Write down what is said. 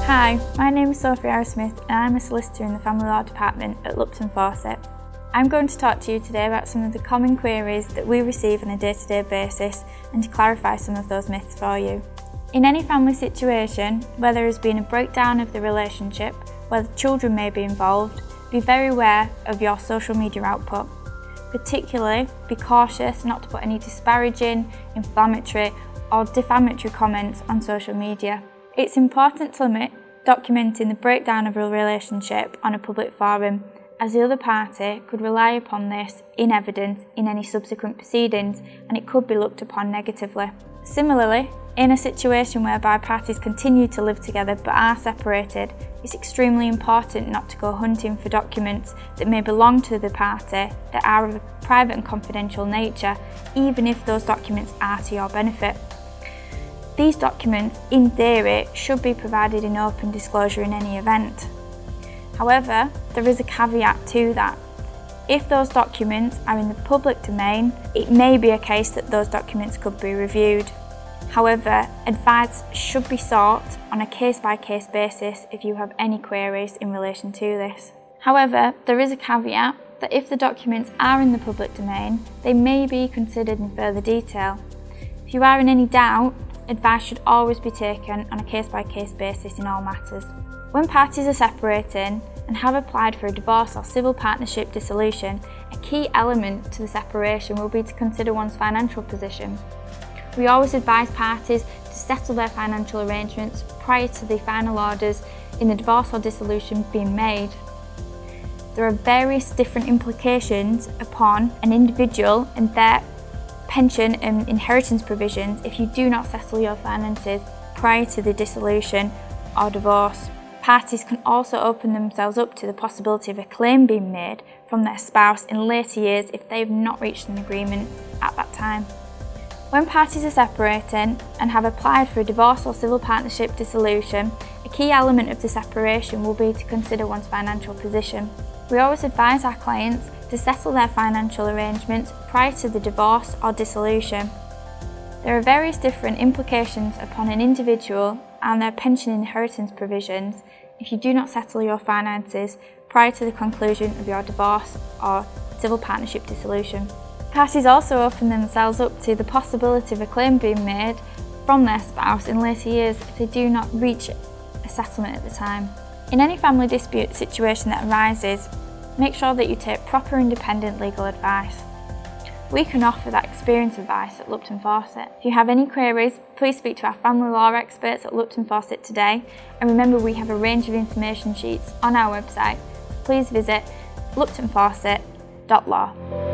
Hi, my name is Sophie Arrowsmith and I'm a solicitor in the Family Law Department at Lupton Fawcett. I'm going to talk to you today about some of the common queries that we receive on a day-to-day basis and to clarify some of those myths for you. In any family situation, where there has been a breakdown of the relationship, whether children may be involved, be very aware of your social media output. Particularly, be cautious not to put any disparaging, inflammatory or defamatory comments on social media. It's important to limit documenting the breakdown of a relationship on a public forum, as the other party could rely upon this in evidence in any subsequent proceedings and it could be looked upon negatively. Similarly, in a situation whereby parties continue to live together but are separated, it's extremely important not to go hunting for documents that may belong to the party that are of a private and confidential nature, even if those documents are to your benefit. These documents, in theory, should be provided in open disclosure in any event. However, there is a caveat to that. If those documents are in the public domain, it may be a case that those documents could be reviewed. However, advice should be sought on a case-by-case basis if you have any queries in relation to this. However, there is a caveat that if the documents are in the public domain, they may be considered in further detail. If you are in any doubt, advice should always be taken on a case-by-case basis in all matters. When parties are separating and have applied for a divorce or civil partnership dissolution, a key element to the separation will be to consider one's financial position. We always advise parties to settle their financial arrangements prior to the final orders in the divorce or dissolution being made. There are various different implications upon an individual and their pension and inheritance provisions if you do not settle your finances prior to the dissolution or divorce. Parties can also open themselves up to the possibility of a claim being made from their spouse in later years if they have not reached an agreement at that time. When parties are separating and have applied for a divorce or civil partnership dissolution, a key element of the separation will be to consider one's financial position. We always advise our clients to settle their financial arrangements prior to the divorce or dissolution. There are various different implications upon an individual and their pension inheritance provisions if you do not settle your finances prior to the conclusion of your divorce or civil partnership dissolution. Parties also open themselves up to the possibility of a claim being made from their spouse in later years if they do not reach a settlement at the time. In any family dispute situation that arises, make sure that you take proper independent legal advice. We can offer that experience advice at Lupton Fawcett. If you have any queries, please speak to our family law experts at Lupton Fawcett today, and remember we have a range of information sheets on our website. Please visit luptonfawcett.law.